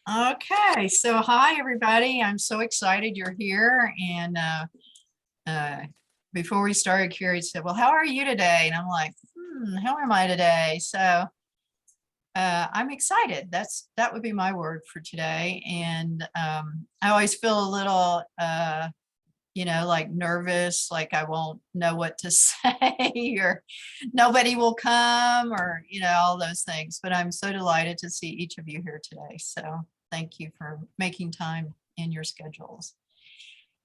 Okay, so hi everybody. I'm so excited you're here. And uh, before we started, Carrie said, "Well, how are you today?" And I'm like, how am I today?" So I'm excited. That would be my word for today. And I always feel a little, like nervous, like I won't know what to say, or nobody will come, or all those things. But I'm so delighted to see each of you here today. So thank you for making time in your schedules.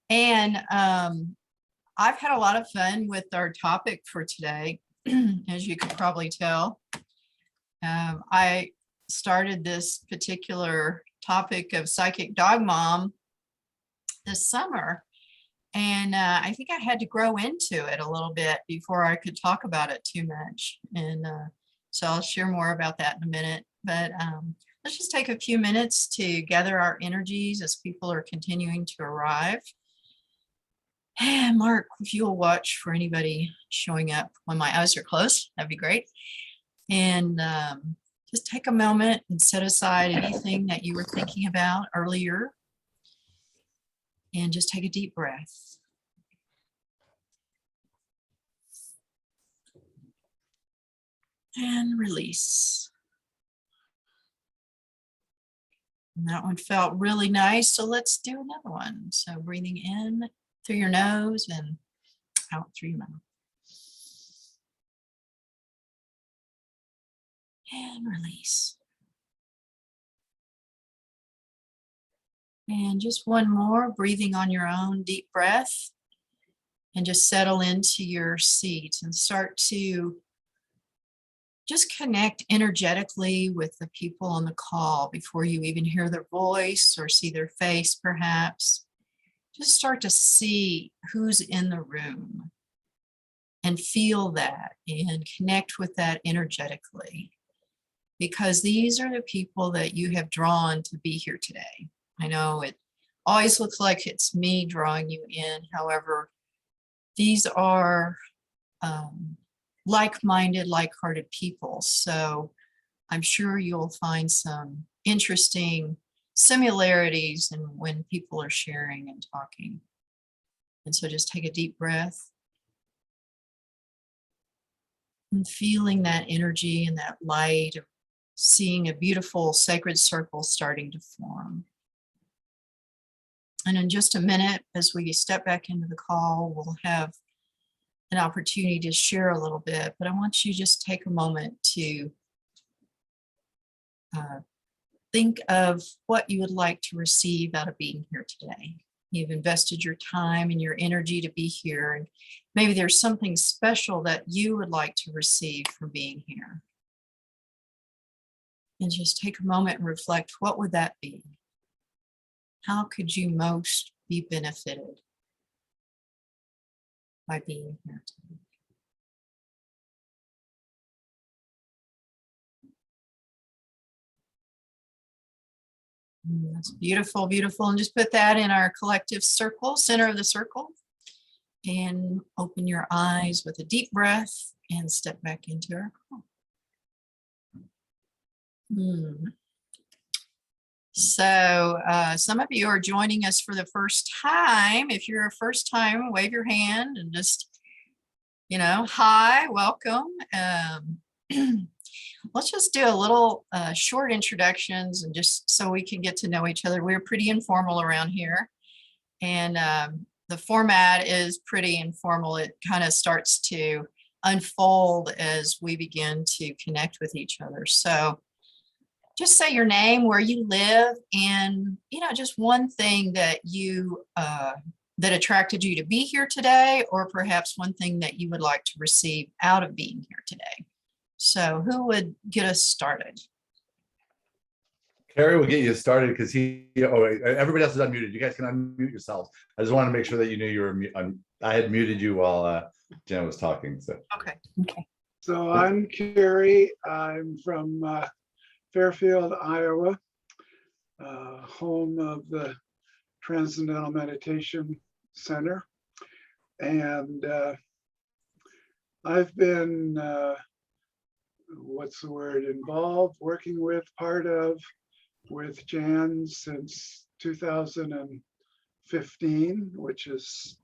And I've had a lot of fun with our topic for today, as you can probably tell. I started this particular topic of psychic dog mom this summer. And I think I had to grow into it a little bit before I could talk about it too much. And so I'll share more about that in a minute. But let's just take a few minutes to gather our energies as people are continuing to arrive. And Mark, if you'll watch for anybody showing up when my eyes are closed, that'd be great. And just take a moment and set aside anything that you were thinking about earlier. And just take a deep breath. And release. And that one felt really nice. So let's do another one. So breathing in through your nose and out through your mouth. And release. And just one more, breathing on your own deep breath. And just settle into your seat and start to just connect energetically with the people on the call before you even hear their voice or see their face, perhaps. Just start to see who's in the room and feel that and connect with that energetically, because these are the people that you have drawn to be here today. I know it always looks like it's me drawing you in. However, these are like-minded, like-hearted people. So I'm sure you'll find some interesting similarities in when people are sharing and talking. And so just take a deep breath and feeling that energy and that light of seeing a beautiful sacred circle starting to form. And in just a minute, as we step back into the call, we'll have an opportunity to share a little bit, but I want you to just take a moment to think of what you would like to receive out of being here today. You've invested your time and your energy to be here, and maybe there's something special that you would like to receive from being here. And just take a moment and reflect, what would that be? How could you most be benefited by being here today? That's beautiful, beautiful. And just put that in our collective circle, center of the circle. And open your eyes with a deep breath and step back into our call. So some of you are joining us for the first time. If you're a first time, wave your hand and just, hi, welcome. Let's just do a little short introductions, and just so we can get to know each other. We're pretty informal around here, and the format is pretty informal. It kind of starts to unfold as we begin to connect with each other. So just say your name, where you live, and just one thing that you that attracted you to be here today, or perhaps one thing that you would like to receive out of being here today. So who would get us started? Carrie will get you started because everybody else is unmuted. You guys can unmute yourselves. I just want to make sure that you knew you were. I had muted you while Jen was talking. So okay. So I'm Carrie. I'm from Fairfield, Iowa, home of the Transcendental Meditation Center, and I've been involved, working with, part of with Jan since 2015, which is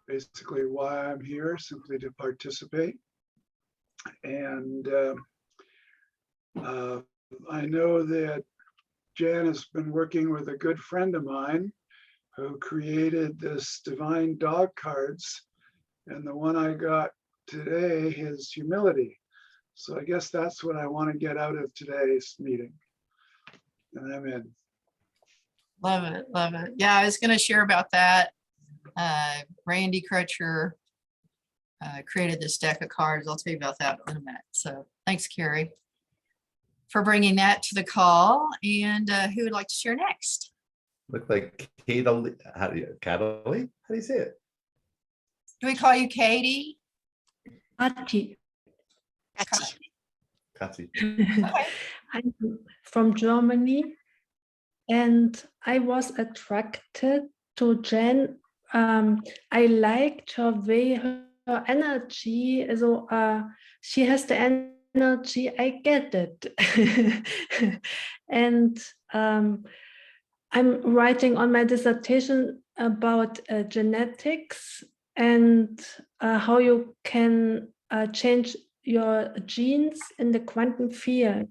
basically why I'm here, simply to participate. And I know that Jan has been working with a good friend of mine who created this divine dog cards. And the one I got today is humility. So I guess that's what I want to get out of today's meeting. And I'm in. Love it, love it. Yeah, I was going to share about that. Randy Crutcher created this deck of cards. I'll tell you about that in a minute. So thanks, Carrie, for bringing that to the call. And who would like to share next? Look like Kate. How do you, Cataly? How do you say it? Do we call you Katie? Prt. Kathy. Okay. I'm from Germany, and I was attracted to Jen. I liked her way, her energy. So she has the energy. I get it, and I'm writing on my dissertation about genetics and how you can change your genes in the quantum field.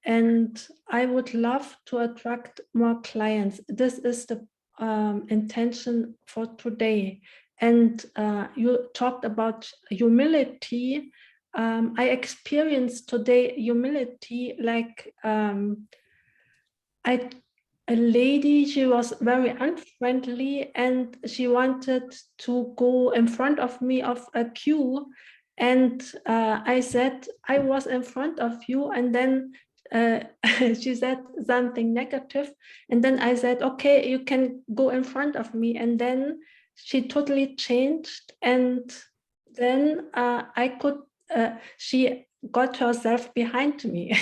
And I would love to attract more clients. This is the intention for today. And you talked about humility. I experienced today humility, like a lady, she was very unfriendly and she wanted to go in front of me of a queue. And I said, I was in front of you. And then she said something negative. And then I said, okay, you can go in front of me. And then she totally changed. And then she got herself behind me.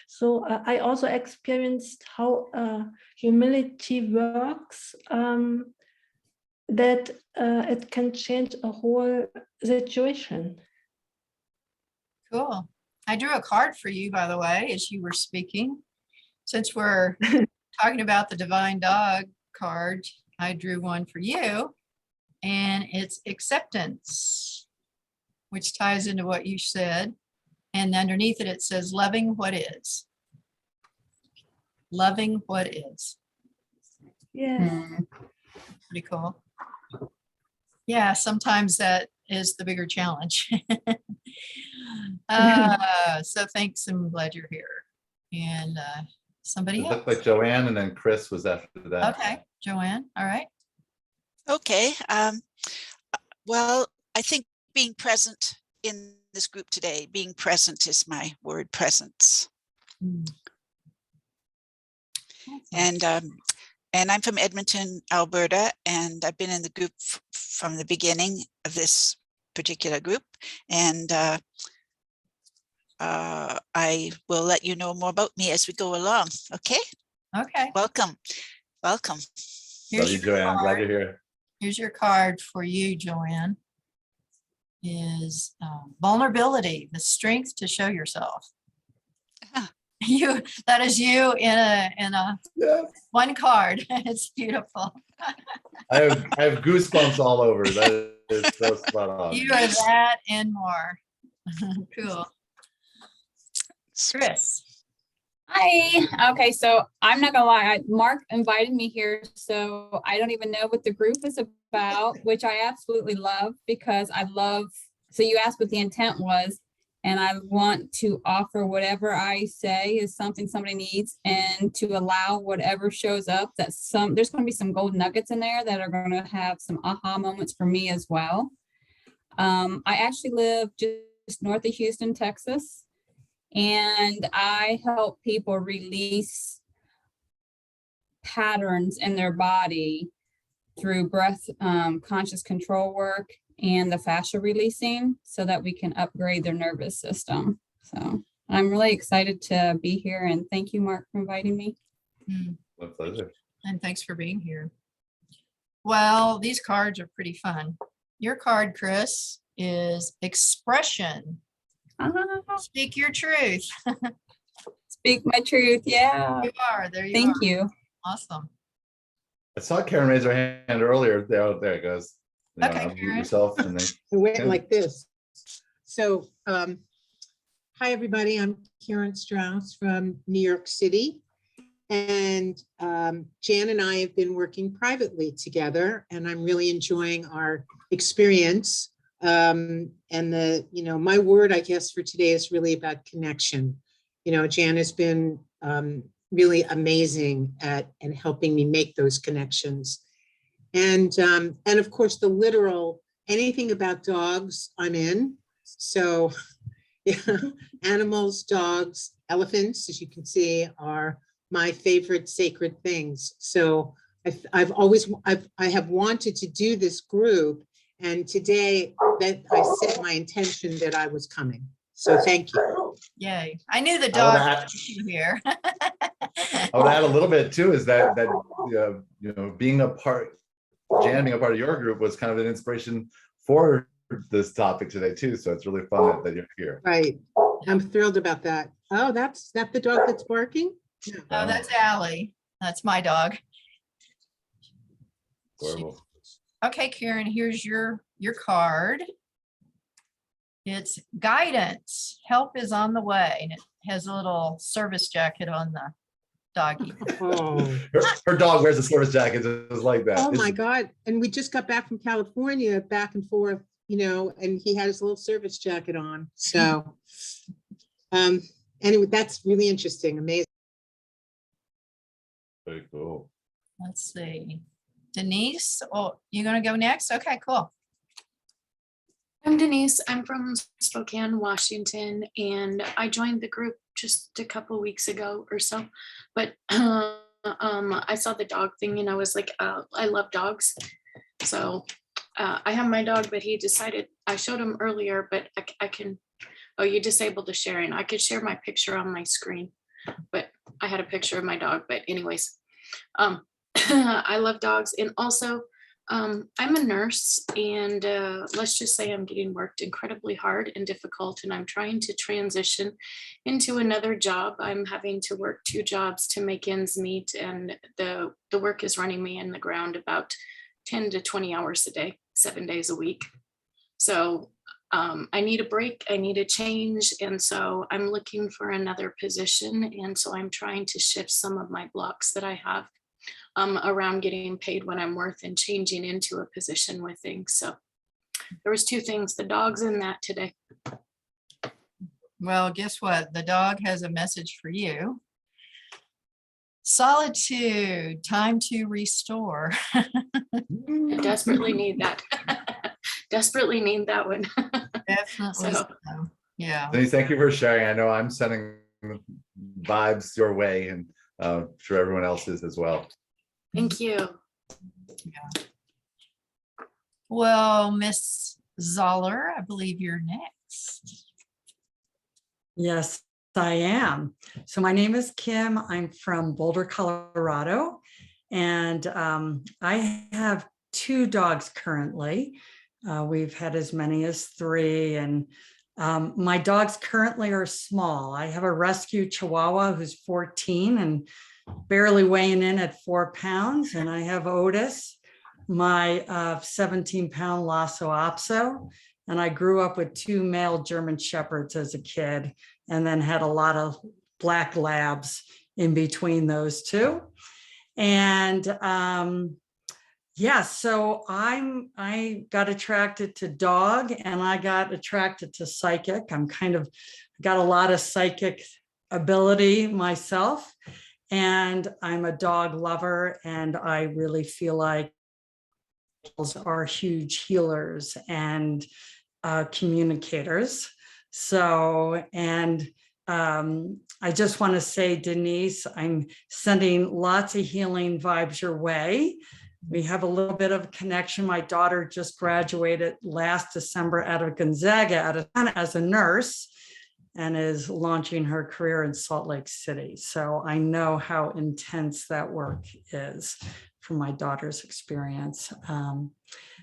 So I also experienced how humility works, that it can change a whole situation. Cool. I drew a card for you, by the way, as you were speaking. Since we're talking about the divine dog card, I drew one for you, and it's acceptance, which ties into what you said. And underneath it, it says loving what is. Loving what is. Yeah. Pretty cool. Yeah, sometimes that is the bigger challenge. So thanks, I'm glad you're here. And somebody It else. looked like Joanne, and then Chris was after that. Okay, Joanne, all right. Okay. Well, I think being present in this group today, being present is my word, presence. Awesome. And I'm from Edmonton, Alberta, and I've been in the group from the beginning of this particular group. And I will let you know more about me as we go along. Okay. Okay. Welcome. Welcome. Love you, Here's your Joanne. Glad card. you're here. Here's your card for you, Joanne. Is vulnerability, the strength to show yourself. Ah. That is you in a Yeah. one card. It's beautiful. I have goosebumps all over. That is so spot on. You are that and more. Cool. Chris. Hi. Okay, so I'm not gonna lie, Mark invited me here, so I don't even know what the group is about, which I absolutely love because I love, so you asked what the intent was, and I want to offer whatever I say is something somebody needs, and to allow whatever shows up, that there's gonna be some gold nuggets in there that are gonna have some aha moments for me as well. I actually live just north of Houston, Texas. And I help people release patterns in their body through breath, conscious control work and the fascia releasing so that we can upgrade their nervous system. So I'm really excited to be here, and thank you, Mark, for inviting me. My pleasure. And thanks for being here. Well, these cards are pretty fun. Your card, Chris, is expression. Speak your truth. Speak my truth. Yeah. You are, there you Thank are. you. Awesome. I saw Karen raise her hand earlier. There it goes. You know, Okay, unmute Karen. yourself and then. It went Kim. like this. So, hi, everybody. I'm Karen Strauss from New York City. And Jan and I have been working privately together, and I'm really enjoying our experience. And my word, I guess, for today is really about connection. Jan has been really amazing at helping me make those connections. And of course, the literal, anything about dogs, I'm in. So yeah, animals, dogs, elephants, as you can see, are my favorite sacred things. So I have wanted to do this group, and today that I set my intention that I was coming. So thank you. Yay. I knew the I dog wanna was you here. I would add a little bit too, is that being a part, Jan being a part of your group was kind of an inspiration for this topic today too. So it's really fun that you're here. Right. I'm thrilled about that. Oh, that's that the dog that's barking? No. Oh, that's Allie. That's my dog. Adorable. Okay, Karen, here's your card. It's guidance. Help is on the way. And it has a little service jacket on the doggy. Oh. Her dog wears a service jacket just like that. Oh my God. And we just got back from California, back and forth, and he had his little service jacket on. So anyway, that's really interesting. Amazing. Very cool. Let's see. Denise, oh, you gonna go next? Okay, cool. I'm Denise. I'm from Spokane, Washington, and I joined the group just a couple weeks ago or so. But I saw the dog thing and I was like, I love dogs. So I have my dog, but he decided, I showed him earlier, but I can, oh, you disabled the sharing. I could share my picture on my screen, but I had a picture of my dog. But anyways, I love dogs. And also, I'm a nurse, and let's just say I'm getting worked incredibly hard and difficult, and I'm trying to transition into another job. I'm having to work 2 jobs to make ends meet, and the work is running me in the ground about 10 to 20 hours a day, 7 days a week. So I need a break, I need a change, and so I'm looking for another position, and so I'm trying to shift some of my blocks that I have around getting paid what I'm worth and changing into a position with things. So there was 2 things, the dogs and that today. Well, guess what? The dog has a message for you. Solitude, time to restore. I desperately need that. Desperately need that one. Definitely. So- So, yeah. Denise, thank you for sharing. I know I'm sending vibes your way, and sure everyone else is as well. Thank you. Well, Miss Zoller, I believe you're next. Yes, I am. So my name is Kim. I'm from Boulder, Colorado, and I have 2 dogs currently. We've had as many as 3, and my dogs currently are small. I have a rescue Chihuahua who's 14 and barely weighing in at 4 pounds, and I have Otis, my 17-pound Lhasa Apso. And I grew up with 2 male German Shepherds as a kid, and then had a lot of black labs in between those 2. And yeah, so I got attracted to dog, and I got attracted to psychic. I'm got a lot of psychic ability myself, and I'm a dog lover, and I really feel like dogs are huge healers and communicators. So, and I just want to say, Denise, I'm sending lots of healing vibes your way. We have a little bit of connection. My daughter just graduated last December out of Gonzaga as a nurse. and is launching her career in Salt Lake City. So I know how intense that work is from my daughter's experience.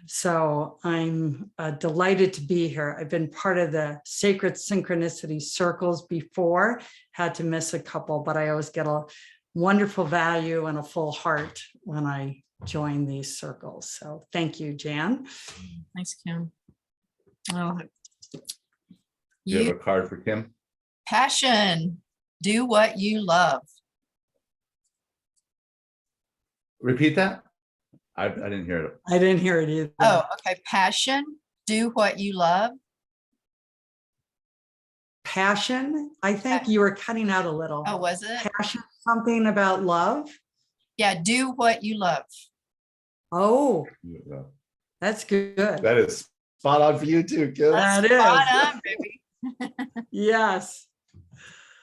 So I'm delighted to be here. I've been part of the Sacred Synchronicity circles before, had to miss a couple, but I always get a wonderful value and a full heart when I join these circles. So thank you, Jan. Thanks, Kim. Oh, You have you a card for Kim? passion, do what you love. Repeat that? I didn't hear it. I didn't hear it either. Oh, okay. Passion, do what you love. Passion, I think you were cutting out a little. Oh, was it? Passion, something about love. Yeah, do what you love. Oh, Yeah. that's good. That is spot on for you too, Kim. That Spot is. on, baby. Yes.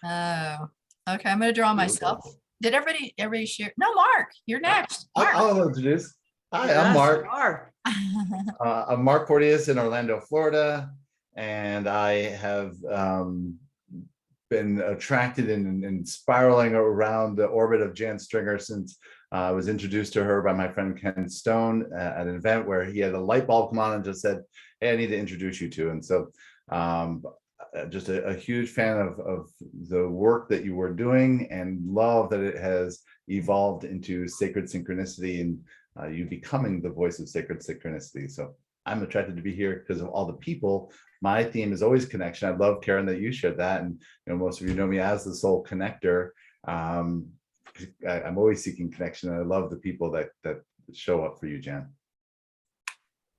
Oh, okay. I'm gonna draw myself. Beautiful. Did everybody share? No, Mark, you're next. Mark. I'll introduce. Hi, Yes, I'm Mark. you are. I'm Mark Porteous in Orlando, Florida, and I have been attracted and spiraling around the orbit of Jan Stringer since I was introduced to her by my friend Ken Stone at an event where he had a light bulb come on and just said, "Hey, I need to introduce you to." And so just a huge fan of the work that you were doing and love that it has evolved into Sacred Synchronicity and you becoming the voice of Sacred Synchronicity. So I'm attracted to be here because of all the people. My theme is always connection. I love, Karen, that you shared that. And most of you know me as the soul connector. I'm always seeking connection. And I love the people that show up for you, Jan.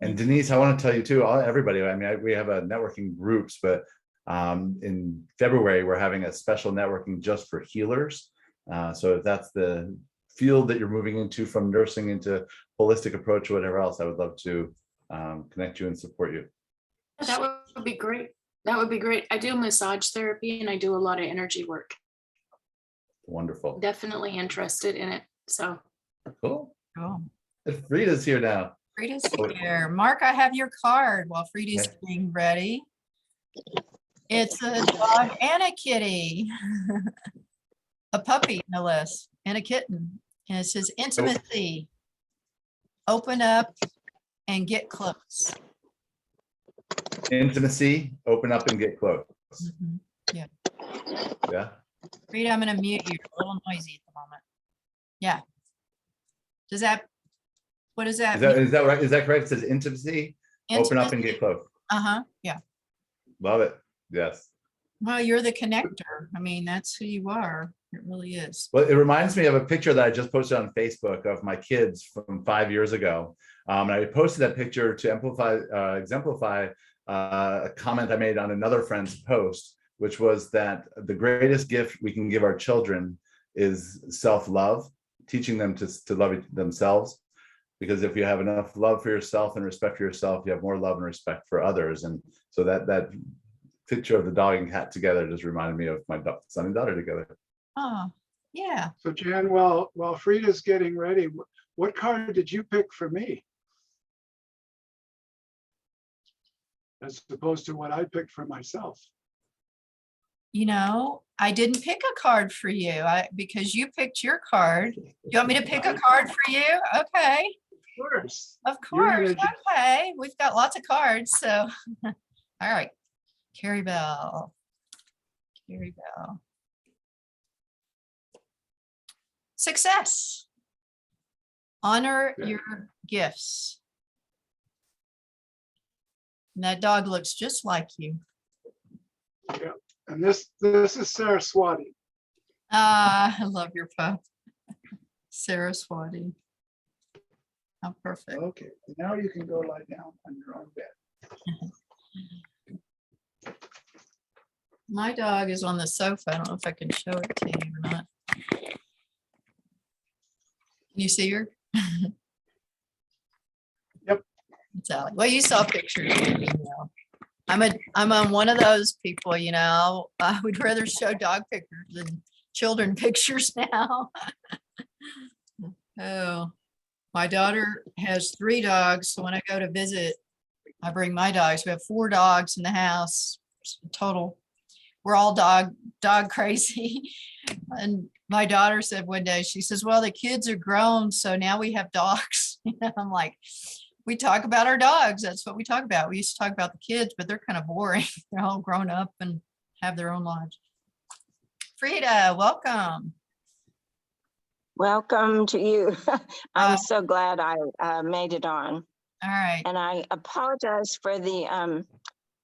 And Denise, I want to tell you too, everybody, I mean, we have a networking groups, but in February, we're having a special networking just for healers. So if that's the field that you're moving into, from nursing into holistic approach or whatever else, I would love to connect you and support you. That would be great. That would be great. I do massage therapy and I do a lot of energy work. Wonderful. Definitely interested in it. So Cool. Oh, And Frida's here now. Frida's here. Mark, I have your card while Frida's Okay. getting ready. It's a dog and a kitty. A puppy, no less, and a kitten. And it says intimacy. Open up and get close. Intimacy, open up and get close. Mhm. Yeah. Frida, I'm gonna mute you. You're a little noisy at the moment. Yeah. Does that, what does that mean? Is that right? Is that correct? It says intimacy, open up and get close. Uh-huh, yeah. Love it. Yes. Well, you're the connector. I mean, that's who you are. It really is. Well, it reminds me of a picture that I just posted on Facebook of my kids from 5 years ago. And I posted that picture to exemplify a comment I made on another friend's post, which was that the greatest gift we can give our children is self-love, teaching them to love themselves. Because if you have enough love for yourself and respect for yourself, you have more love and respect for others. And so that picture of the dog and cat together just reminded me of my son and daughter together. Oh, yeah. So Jan, while Frida's getting ready, what card did you pick for me? As opposed to what I picked for myself. You know, I didn't pick a card for you because you picked your card. You want me to pick a card for you? Okay. Of course. Of You're gonna course. Okay. We've got lots of cards. So, all right. Carrie Bell. Carrie Bell. Success. Honor Yeah. your gifts. And that dog looks just like you. And this is Saraswati. Ah, I love your pup. Saraswati. How perfect. Okay, now you can go lie down on your own bed. My dog is on the sofa. I don't know if I can show it to you or not. Can you see her? Yep. It's Allie. Well, you saw pictures. You know. I'm on one of those people, you know. I would rather show dog pictures than children pictures now. Oh, my daughter has 3 dogs. So when I go to visit, I bring my dogs. We have 4 dogs in the house total. we're all dog crazy. And my daughter said one day, she says, well, the kids are grown, so now we have dogs. I'm like, we talk about our dogs. That's what we talk about. We used to talk about the kids, but they're kind of boring. They're all grown up and have their own lives. Frida, welcome. Welcome to you. I'm so glad I made it on. All right. And I apologize for the,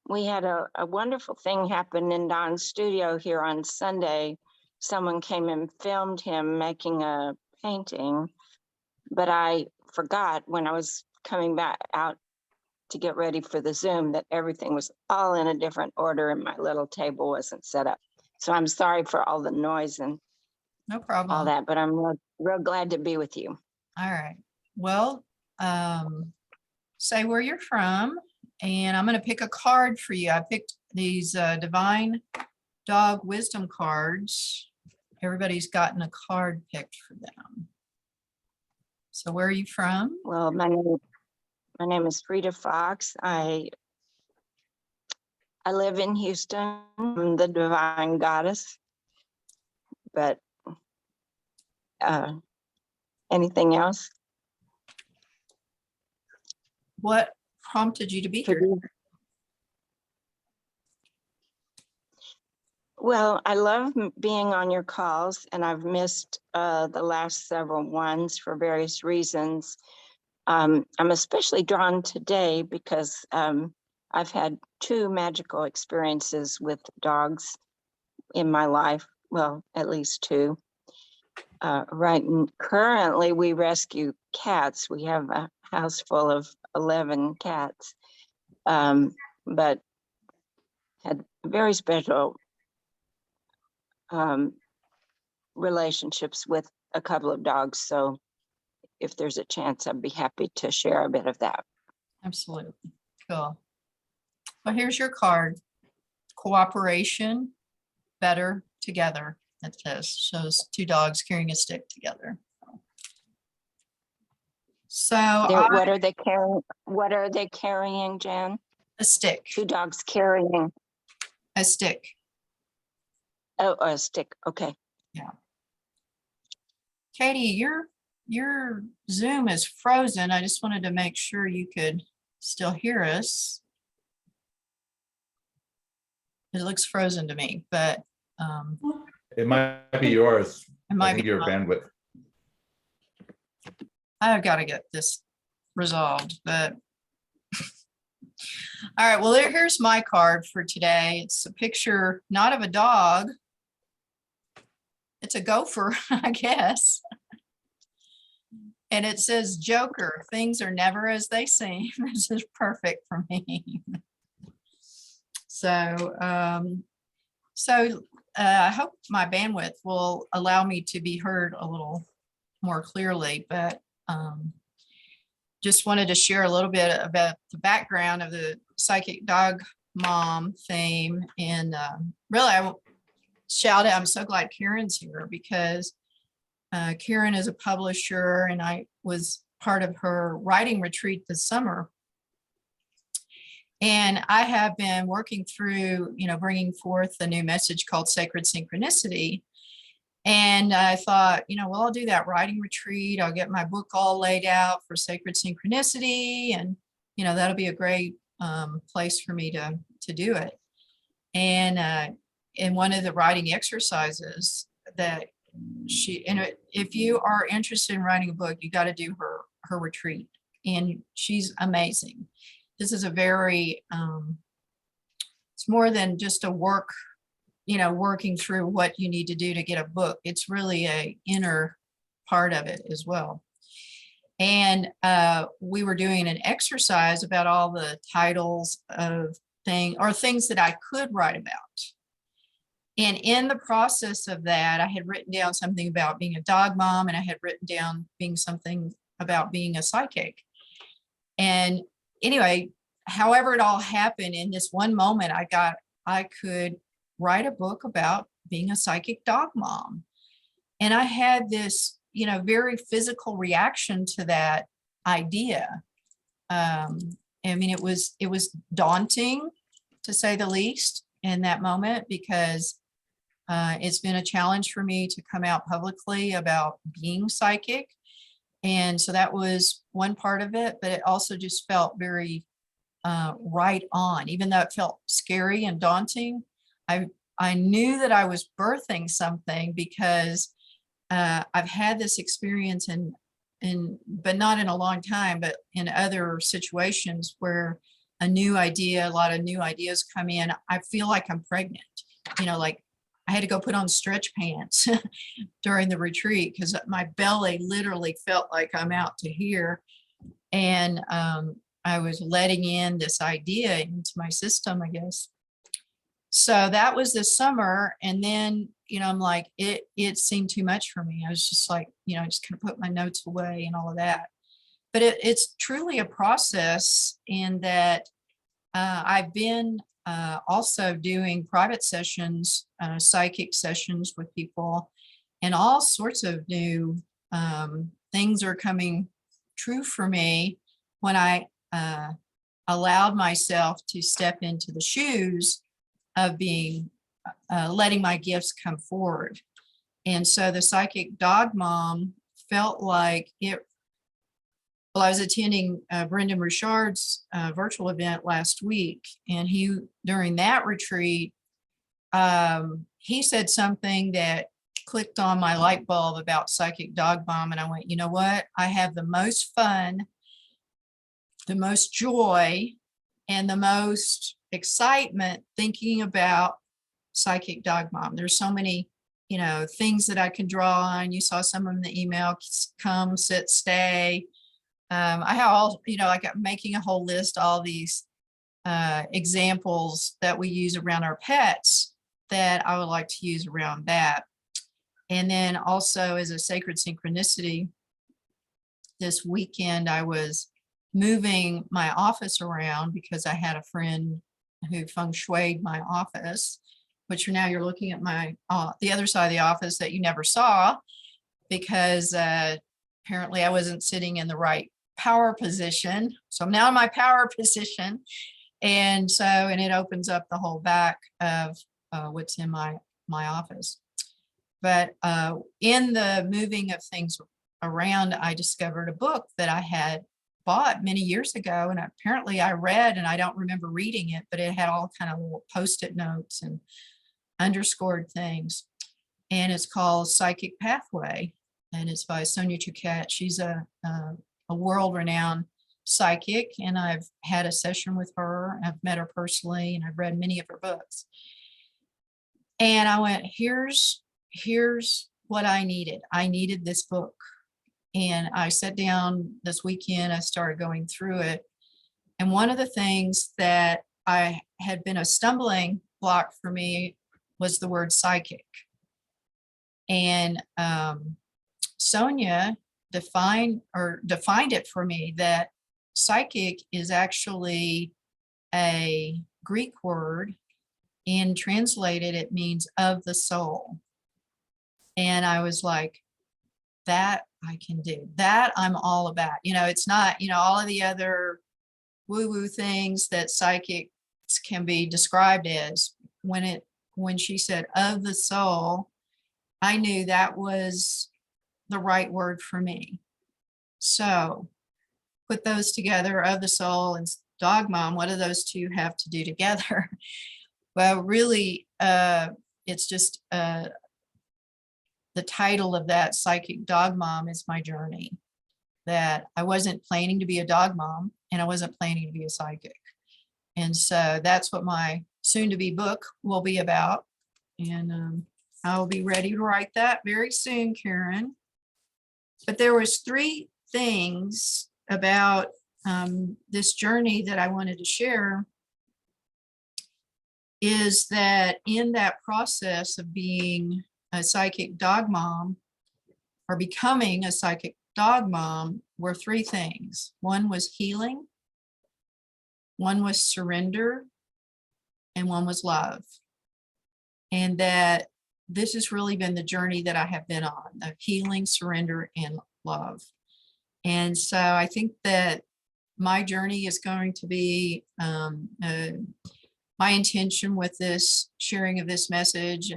we had a wonderful thing happen in Don's studio here on Sunday. Someone came and filmed him making a painting, but I forgot when I was coming back out to get ready for the Zoom that everything was all in a different order and my little table wasn't set up. So I'm sorry for all the noise and No problem. all that, but I'm real glad to be with you. All right. Well, say where you're from, and I'm going to pick a card for you. I picked these Divine Dog Wisdom cards. Everybody's gotten a card picked for them. So where are you from? Well, my name is Frida Fox. I live in Houston. I'm the Divine Goddess, but anything else? What prompted you to be here? Well, I love being on your calls, and I've missed the last several ones for various reasons. I'm especially drawn today because I've had 2 magical experiences with dogs in my life. Well, at least 2. Currently we rescue cats. We have a house full of 11 cats, but had very special relationships with a couple of dogs. So if there's a chance, I'd be happy to share a bit of that. Absolutely. Cool. Well, here's your card. Cooperation, better together. It says, shows 2 dogs carrying a stick together. So What are they carrying? What are they carrying, Jan? a stick. 2 dogs carrying A stick. a stick. Okay. Yeah. Katie, your Zoom is frozen. I just wanted to make sure you could still hear us. It looks frozen to me, but It might be yours. it might I think be your mine. bandwidth. I've got to get this resolved, but all right. Well, here's my card for today. It's a picture, not of a dog. It's a gopher, I guess. And it says, Joker, things are never as they seem. This is perfect for me. So, I hope my bandwidth will allow me to be heard a little more clearly, but just wanted to share a little bit about the background of the psychic dog mom theme. And really, I will shout out, I'm so glad Karen's here because Karen is a publisher and I was part of her writing retreat this summer. And I have been working through, bringing forth a new message called Sacred Synchronicity. And I thought, well, I'll do that writing retreat. I'll get my book all laid out for Sacred Synchronicity. And, that'll be a great place for me to do it. And in one of the writing exercises that if you are interested in writing a book, you got to do her retreat. And she's amazing. This is a very, it's more than just a working through what you need to do to get a book. It's really a inner part of it as well. And we were doing an exercise about all the titles of things that I could write about. And in the process of that, I had written down something about being a dog mom, and I had written down something about being a psychic. And anyway, however it all happened, in this one moment, I could write a book about being a psychic dog mom. And I had this, very physical reaction to that idea. I mean, it was daunting, to say the least. in that moment because it's been a challenge for me to come out publicly about being psychic. And so that was one part of it, but it also just felt very right on, even though it felt scary and daunting. I knew that I was birthing something because I've had this experience but not in a long time, but in other situations where a lot of new ideas come in. I feel like I'm pregnant, like I had to go put on stretch pants during the retreat because my belly literally felt like I'm out to here. And I was letting in this idea into my system, I guess. So that was this summer. And then, I'm like, it seemed too much for me. I was just like, I just kind of put my notes away and all of that. But it's truly a process in that I've been also doing private sessions, psychic sessions with people, and all sorts of new things are coming true for me when I allowed myself to step into the shoes of being, letting my gifts come forward. And so the psychic dog mom felt like it. Well, I was attending Brendan Richard's virtual event last week, and during that retreat, he said something that clicked on my light bulb about psychic dog mom. And I went, you know what? I have the most fun, the most joy, and the most excitement thinking about psychic dog mom. There's so many, things that I can draw on. You saw some of them in the email: come, sit, stay. I have all, like I'm making a whole list, all these examples that we use around our pets that I would like to use around that. And then also as a sacred synchronicity, this weekend I was moving my office around because I had a friend who feng shuied my office, which now you're looking at my the other side of the office that you never saw because apparently I wasn't sitting in the right power position. So I'm now in my power position. And it opens up the whole back of what's in my office. But in the moving of things around, I discovered a book that I had bought many years ago. And apparently I read, and I don't remember reading it, but it had all kind of little Post-it notes and underscored things. And it's called Psychic Pathway. And it's by Sonia Choquette. She's a world-renowned psychic, and I've had a session with her. I've met her personally, and I've read many of her books. And I went, here's what I needed. I needed this book. And I sat down this weekend, I started going through it. And one of the things that I had been a stumbling block for me was the word psychic. And Sonia defined it for me that psychic is actually a Greek word, and translated it means of the soul. And I was like, that I can do, that I'm all about. It's not, all of the other woo-woo things that psychics can be described as. When she said of the soul, I knew that was the right word for me. So put those together, of the soul and dog mom. What do those two have to do together? Well, really, it's just the title of that, Psychic Dog Mom, is my journey. That I wasn't planning to be a dog mom, and I wasn't planning to be a psychic. And so that's what my soon-to-be book will be about. And I'll be ready to write that very soon, Karen. But there was 3 things about this journey that I wanted to share. Is that in that process of being a psychic dog mom, or becoming a psychic dog mom, were 3 things. One was healing, one was surrender, and one was love. And that this has really been the journey that I have been on, of healing, surrender, and love. And so I think that my journey is going to be my intention with this sharing of this message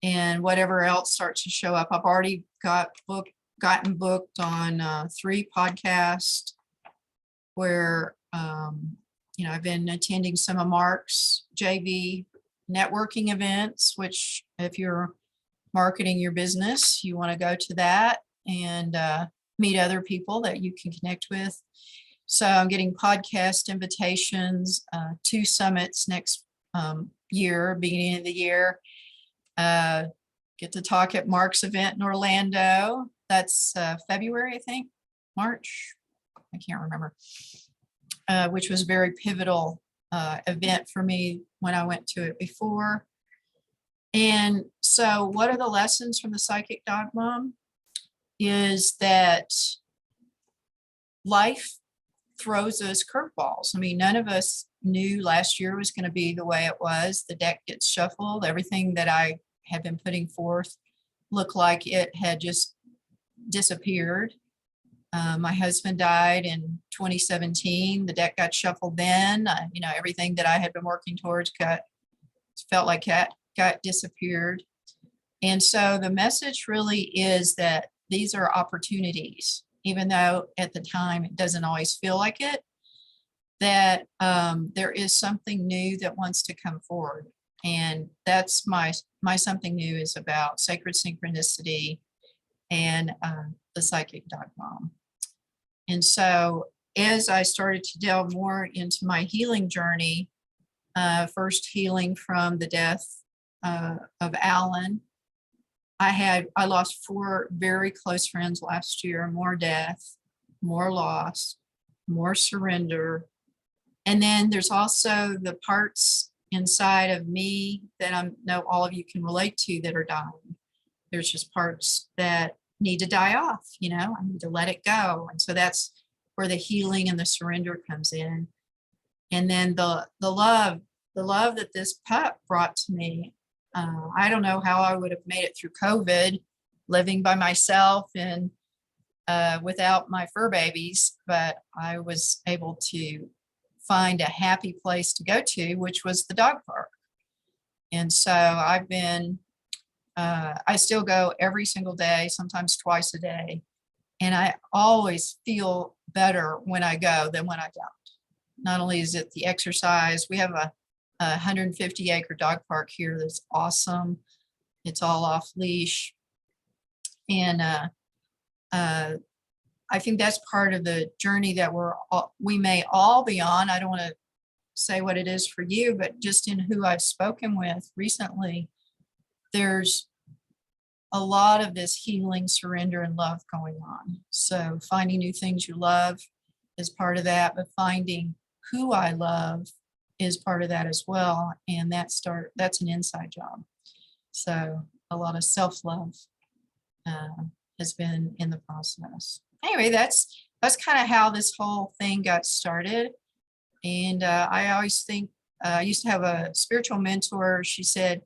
and whatever else starts to show up. I've already gotten booked on 3 podcasts where, you know, I've been attending some of Mark's JV networking events, which if you're marketing your business, you want to go to that and meet other people that you can connect with. So I'm getting podcast invitations, 2 summits next year, beginning of the year. Get to talk at Mark's event in Orlando. That's February, I think, March. I can't remember, which was a very pivotal event for me when I went to it before. And so what are the lessons from the Psychic Dog Mom? Is that life throws us curveballs. I mean, none of us knew last year was going to be the way it was. The deck gets shuffled. Everything that I had been putting forth looked like it had just disappeared. My husband died in 2017. The deck got shuffled then. You know, everything that I had been working towards felt like got disappeared. And so the message really is that these are opportunities, even though at the time it doesn't always feel like it, that there is something new that wants to come forward. And that's my something new is about sacred synchronicity and the Psychic Dog Mom. And so as I started to delve more into my healing journey, first healing from the death of Alan, I lost 4 very close friends last year, more death, more loss, more surrender. And then there's also the parts inside of me that I know all of you can relate to that are dying. There's just parts that need to die off, you know, I need to let it go. And so that's where the healing and the surrender comes in. And then the love that this pup brought to me. I don't know how I would have made it through COVID, living by myself and without my fur babies, but I was able to find a happy place to go to, which was the dog park. And so I've been, I still go every single day, sometimes twice a day. And I always feel better when I go than when I don't. Not only is it the exercise, we have a 150-acre dog park here that's awesome. It's all off leash. And I think that's part of the journey that we may all be on. I don't want to say what it is for you, but just in who I've spoken with recently, there's a lot of this healing, surrender, and love going on. So finding new things you love is part of that, but finding who I love is part of that as well. And that's an inside job. So a lot of self-love has been in the process. Anyway, that's kind of how this whole thing got started. And I always think, I used to have a spiritual mentor. She said,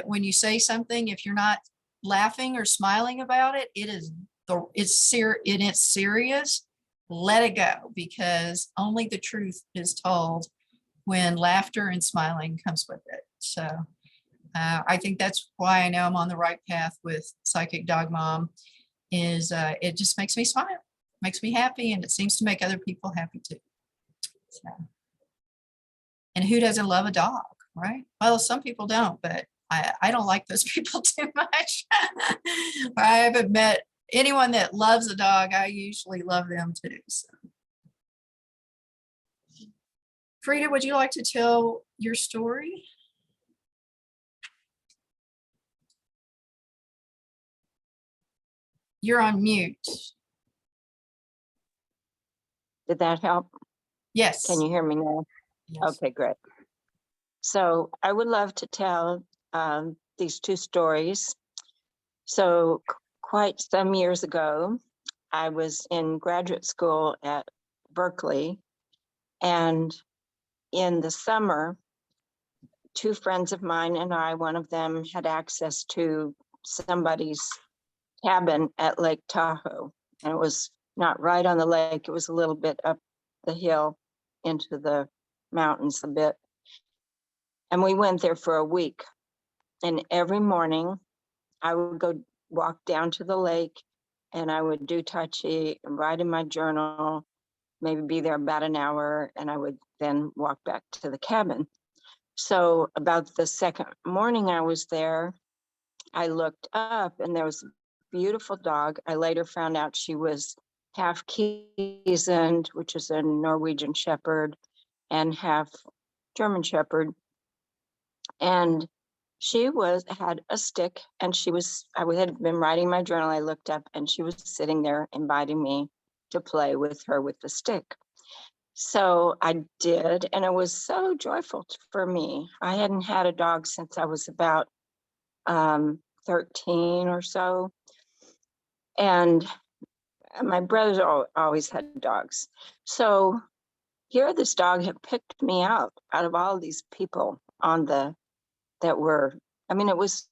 when you say something, if you're not laughing or smiling about it, it's serious, let it go, because only the truth is told when laughter and smiling comes with it. So I think that's why I know I'm on the right path with Psychic Dog Mom, is it just makes me smile, makes me happy, and it seems to make other people happy too. So, and who doesn't love a dog, right? Well, some people don't, but I don't like those people too much. I haven't met anyone that loves a dog. I usually love them too. So. Frida, would you like to tell your story? You're on mute. Did that help? Yes. Can you hear me now? Yes. Okay, great. So I would love to tell these 2 stories. So quite some years ago, I was in graduate school at Berkeley, and in the summer, 2 friends of mine and I, one of them had access to somebody's cabin at Lake Tahoe. And it was not right on the lake. It was a little bit up the hill into the mountains a bit. And we went there for a week. And every morning I would go walk down to the lake and I would do Tai Chi and write in my journal, maybe be there about an hour, and I would then walk back to the cabin. So about the second morning I was there, I looked up and there was a beautiful dog. I later found out she was half Kiesend, which is a Norwegian Shepherd, and half German Shepherd. And she had a stick, and I had been writing my journal. I looked up and she was sitting there inviting me to play with her with the stick. So I did, and it was so joyful for me. I hadn't had a dog since I was about 13 or so. And my brothers always had dogs. So here this dog had picked me out of all these people that were, I mean, it was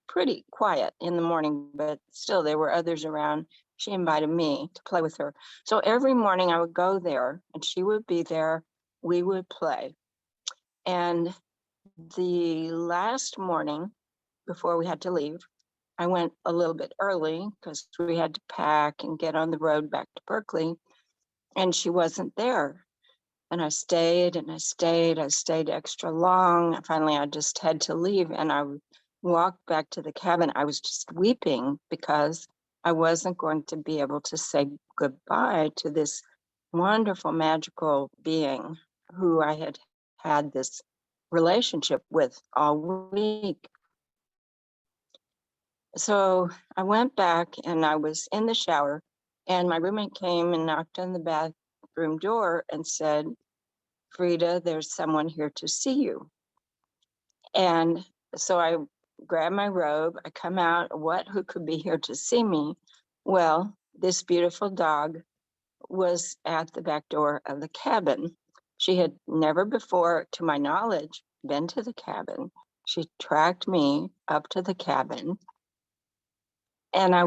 pretty quiet in the morning, but still there were others around. She invited me to play with her. So every morning I would go there and she would be there. We would play. And the last morning before we had to leave, I went a little bit early because we had to pack and get on the road back to Berkeley, and she wasn't there. And I stayed and I stayed extra long. Finally, I just had to leave, and I walked back to the cabin. I was just weeping because I wasn't going to be able to say goodbye to this wonderful, magical being who I had had this relationship with all week. So I went back and I was in the shower, and my roommate came and knocked on the bathroom door and said, "Frida, there's someone here to see you." And so I grab my robe, I come out, who could be here to see me? Well, this beautiful dog was at the back door of the cabin. She had never before, to my knowledge, been to the cabin. She tracked me up to the cabin. And I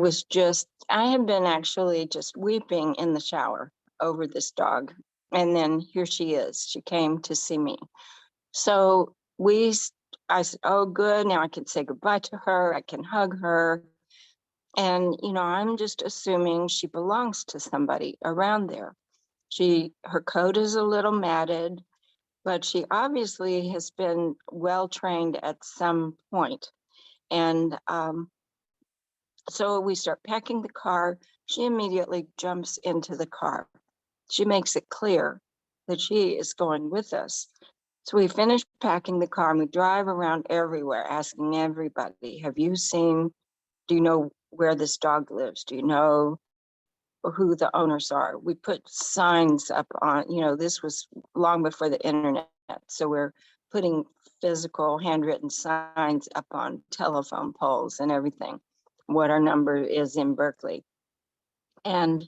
had been actually just weeping in the shower over this dog. And then here she is. She came to see me. So I said, oh, good. Now I can say goodbye to her. I can hug her. And, I'm just assuming she belongs to somebody around there. Her coat is a little matted, but she obviously has been well trained at some point. And so we start packing the car. She immediately jumps into the car. She makes it clear that she is going with us. So we finish packing the car and we drive around everywhere asking everybody, do you know where this dog lives? Do you know who the owners are? We put signs up on, this was long before the internet. So we're putting physical handwritten signs up on telephone poles and everything, what our number is in Berkeley. And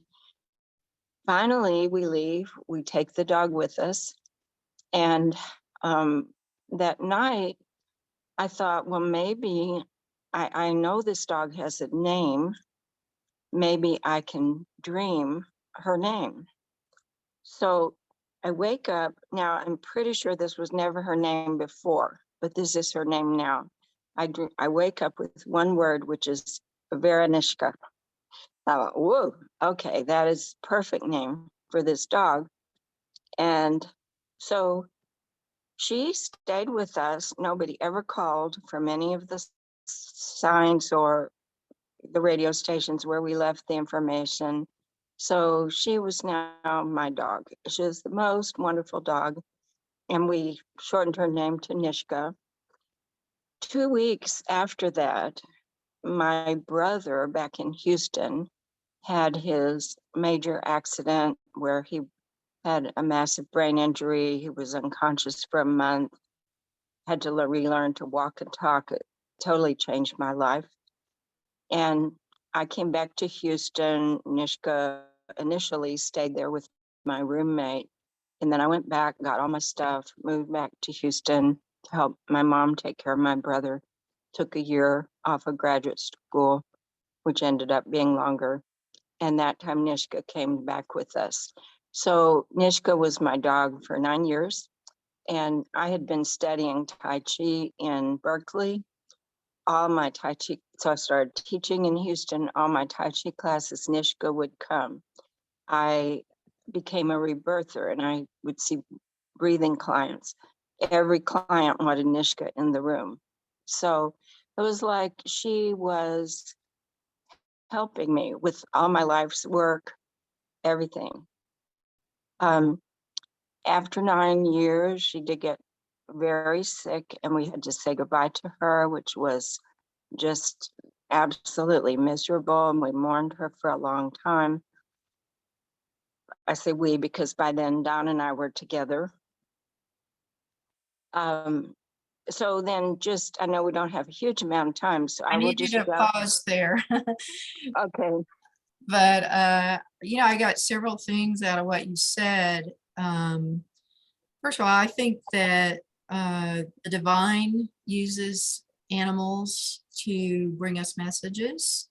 finally we leave, we take the dog with us. And that night, I thought, well, maybe I know this dog has a name. Maybe I can dream her name. So I wake up. Now, I'm pretty sure this was never her name before, but this is her name now. I wake up with one word, which is Veronishka. I thought, whoa, okay, that is perfect name for this dog. And so she stayed with us. Nobody ever called from any of the signs or the radio stations where we left the information. So she was now my dog. She was the most wonderful dog. And we shortened her name to Nishka. 2 weeks after that, my brother back in Houston had his major accident where he had a massive brain injury. He was unconscious for a month, had to relearn to walk and talk. It totally changed my life. And I came back to Houston. Nishka initially stayed there with my roommate. And then I went back, got all my stuff, moved back to Houston to help my mom take care of my brother. Took a year off of graduate school, which ended up being longer. And that time Nishka came back with us. So Nishka was my dog for 9 years. And I had been studying Tai Chi in Berkeley. All my Tai Chi, so I started teaching in Houston. All my Tai Chi classes, Nishka would come. I became a rebirther and I would see breathing clients. Every client wanted Nishka in the room. So it was like she was helping me with all my life's work, everything. After 9 years, she did get very sick and we had to say goodbye to her, which was just absolutely miserable. And we mourned her for a long time. I say we because by then Don and I were together. So then just, I know we don't have a huge amount of time, so I will need you just to go. pause there. Okay. But, I got several things out of what you said. First of all, I think that the divine uses animals to bring us messages.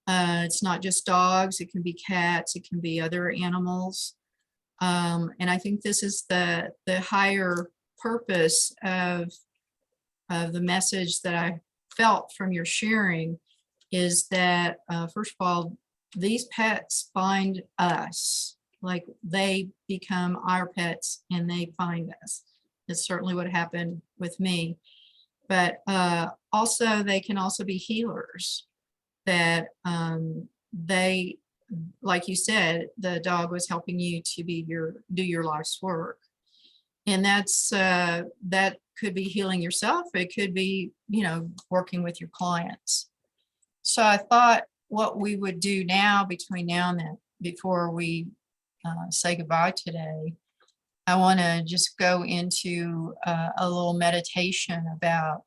It's not just dogs, it can be cats, it can be other animals. And I think this is the higher purpose of the message that I felt from your sharing is that, first of all, these pets find us, like they become our pets and they find us. That's certainly what happened with me. But also they can also be healers that they, like you said, the dog was helping you to do your life's work. And that's that could be healing yourself. It could be, working with your clients. So I thought what we would do now between now and then, before we say goodbye today, I want to just go into a little meditation about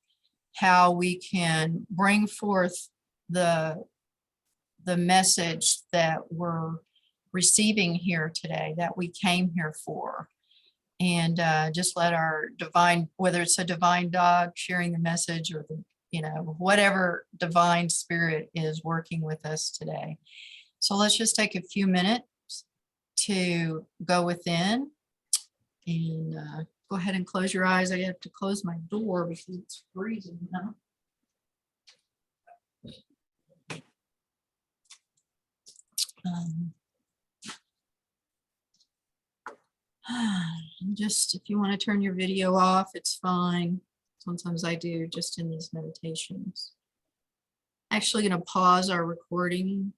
how we can bring forth the message that we're receiving here today, that we came here for. And just let our divine, whether it's a divine dog sharing the message or whatever divine spirit is working with us today. So let's just take a few minutes to go within and go ahead and close your eyes. I have to close my door because it's freezing now. Just if you want to turn your video off, it's fine. Sometimes I do just in these meditations. Actually going to pause our recording